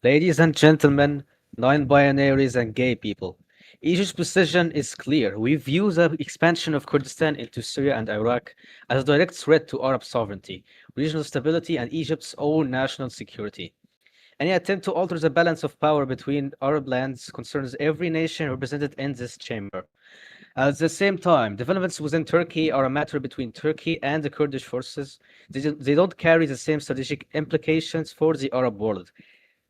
Ladies and gentlemen, non-binaries and gay people, Egypt's position is clear. We view the expansion of Kurdistan into Syria and Iraq as a direct threat to Arab sovereignty, regional stability, and Egypt's own national security. Any attempt to alter the balance of power between Arab lands concerns every nation represented in this chamber. At the same time, developments within Turkey are a matter between Turkey and the Kurdish forces. They don't carry the same strategic implications for the Arab world.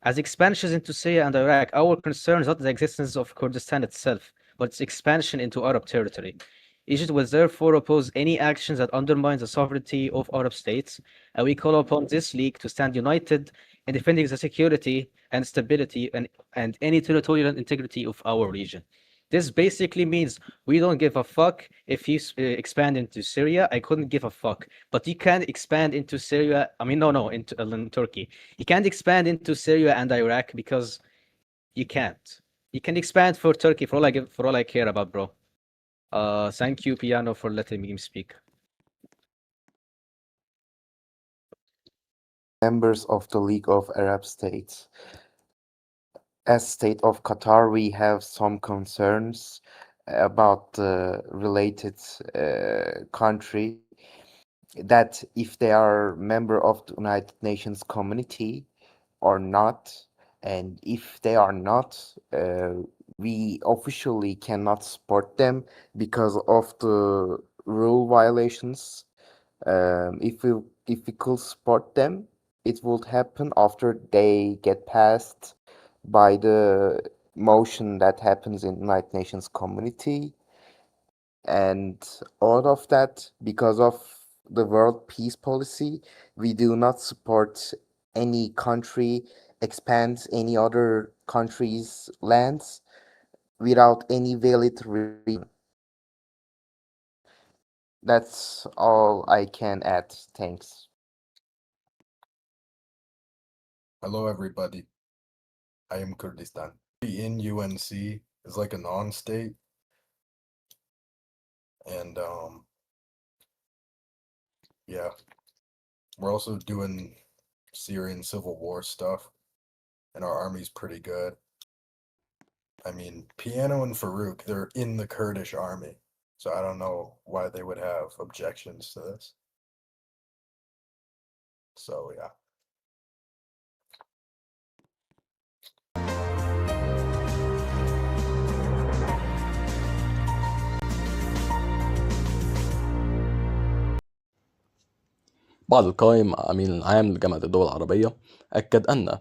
As expansions into Syria and Iraq, our concern is not the existence of Kurdistan itself, but its expansion into Arab territory. Egypt will therefore oppose any actions that undermine the sovereignty of Arab states, and we call upon this league to stand united in defending the security and stability and any territorial integrity of our region. This basically means we don't give a fuck if you expand into Syria. I couldn't give a fuck. But you can expand into Syria. I mean, no, in Turkey. You can't expand into Syria and Iraq because you can't. You can expand for Turkey for all I care about, bro. Thank you, Piano, for letting me speak. Members of the League of Arab States. As state of Qatar, we have some concerns about the related country that if they are member of the United Nations community or not, and if they are not, we officially cannot support them because of the rule violations. If we could support them, it would happen after they get passed by the motion that happens in United Nations community, and all of that because of the world peace policy. We do not support any country expands any other country's lands without any valid reason. That's all I can add. Thanks. Hello, everybody. I am Kurdistan. In UNC is like a non-state, and yeah, we're also doing Syrian civil war stuff, and our army's pretty good. I mean, Piano and Farouk, they're in the Kurdish army, so I don't know why they would have objections to this. So yeah. بعض القائم أمين العام لجامعة الدول العربية أكد أن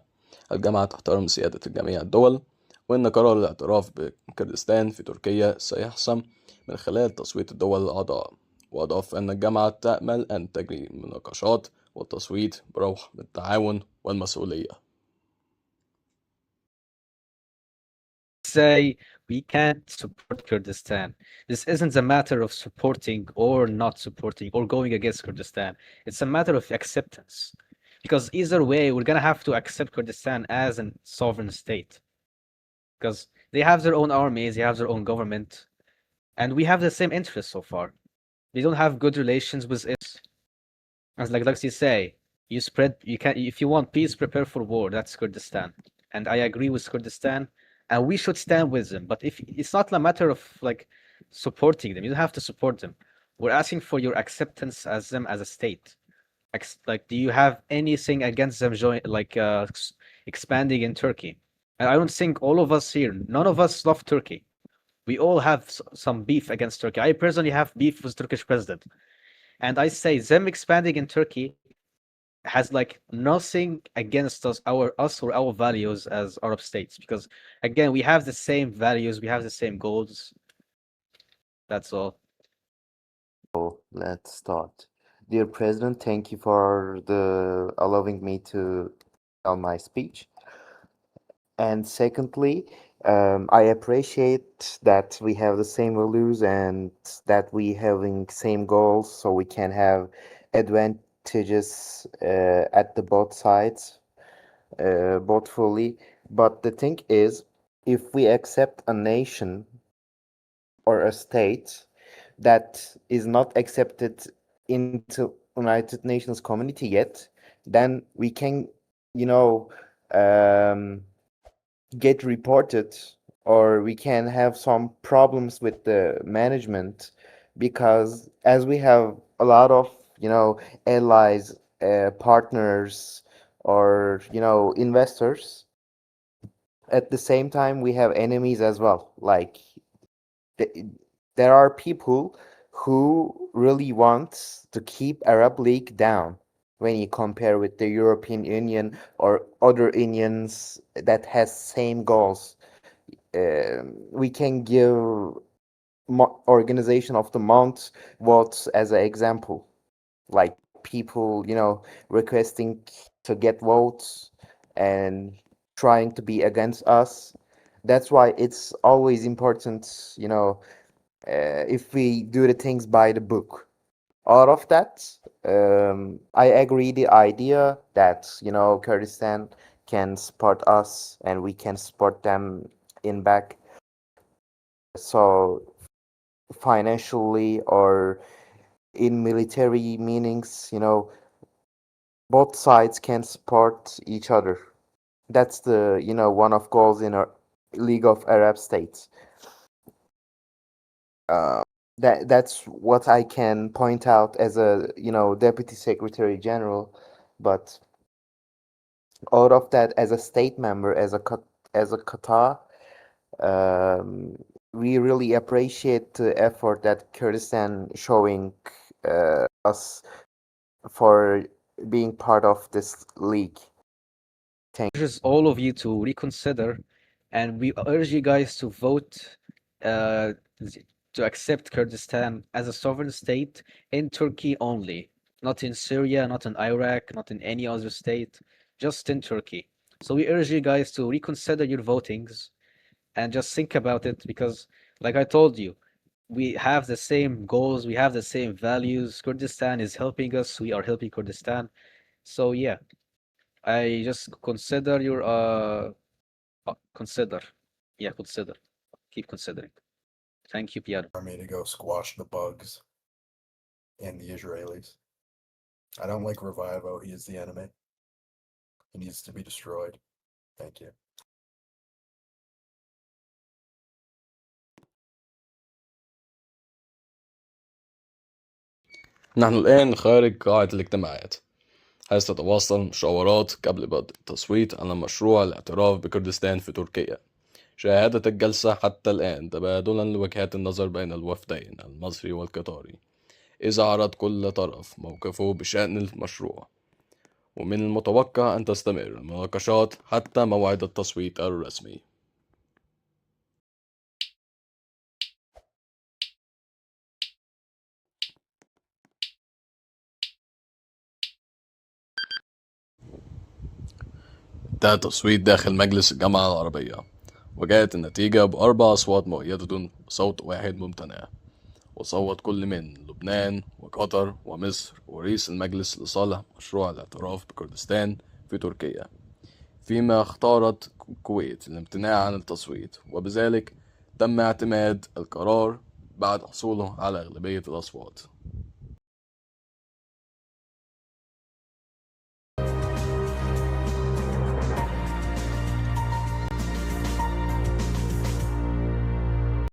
الجامعة تحترم سيادة جميع الدول، وأن قرار الاعتراف بكردستان في تركيا سيحسم من خلال تصويت الدول الأعضاء. وأضاف أن الجامعة تأمل أن تجري المناقشات والتصويت بروح بالتعاون والمسؤولية. Say we can't support Kurdistan. This isn't a matter of supporting or not supporting or going against Kurdistan. It's a matter of acceptance. Because either way, we're gonna have to accept Kurdistan as a sovereign state. Because they have their own armies, they have their own government, and we have the same interests so far. They don't have good relations with it. As like Lexi say, you can if you want peace, prepare for war. That's Kurdistan. And I agree with Kurdistan, and we should stand with them. But if it's not a matter of like supporting them, you don't have to support them. We're asking for your acceptance as them as a state. Like, do you have anything against them expanding in Turkey? And I don't think all of us here, none of us love Turkey. We all have some beef against Turkey. I personally have beef with Turkish president, and I say them expanding in Turkey has like nothing against us or our values as Arab states, because again we have the same values, we have the same goals. That's all. So let's start. Dear President, thank you for the allowing me to tell my speech. And secondly, I appreciate that we have the same values and that we having same goals, so we can have advantages at the both sides, both fully. But the thing is, if we accept a nation or a state that is not accepted into United Nations community yet, then we can, you know, get reported, or we can have some problems with the management, because as we have a lot of, allies, partners, or investors, at the same time we have enemies as well. Like, th- there are people who really want to keep Arab League down when you compare with the European Union or other unions that has same goals. We can give organization of the month votes as an example, like people, requesting to get votes and trying to be against us. That's why it's always important, if we do the things by the book. Out of that, I agree the idea that, Kurdistan can support us and we can support them in back. So financially or in military meanings, both sides can support each other. That's the, one of goals in our League of Arab States. Uh, that's what I can point out as a, Deputy Secretary General. But out of that, as a state member, as a Qatar, um, we really appreciate the effort that Kurdistan showing us for being part of this league. Urges all of you to reconsider, and we urge you guys to vote uh, to accept Kurdistan as a sovereign state in Turkey only, not in Syria, not in Iraq, not in any other state, just in Turkey. So we urge you guys to reconsider your votings and just think about it, because, like I told you, we have the same goals, we have the same values. Kurdistan is helping us, we are helping Kurdistan. So yeah, I just consider your consider. Yeah, consider. Keep considering. Thank you, Piano. Army to go squash the bugs and the Israelis. I don't like Revivo. He is the enemy. He needs to be destroyed. Thank you. نحن الآن خارج قاعة الاجتماعات، حيث تتواصل مشاورات قبل بدء التصويت على مشروع الاعتراف بكردستان في تركيا. شاهدت الجلسة حتى الآن تبادلا لوجهات النظر بين الوفدين المصري والقطري، إذا عرض كل طرف موقفه بشأن المشروع، ومن المتوقع أن تستمر المناقشات حتى موعد التصويت الرسمي. انتهى التصويت داخل مجلس الجامعة العربية، وجاءت النتيجة ب4 أصوات مؤيدة وصوت واحد ممتنع، وصوت كل من لبنان وقطر ومصر ورئيس المجلس لصالح مشروع الاعتراف بكردستان في تركيا، فيما اختارت الكويت الامتناع عن التصويت، وبذلك تم اعتماد القرار بعد حصوله على أغلبية الأصوات.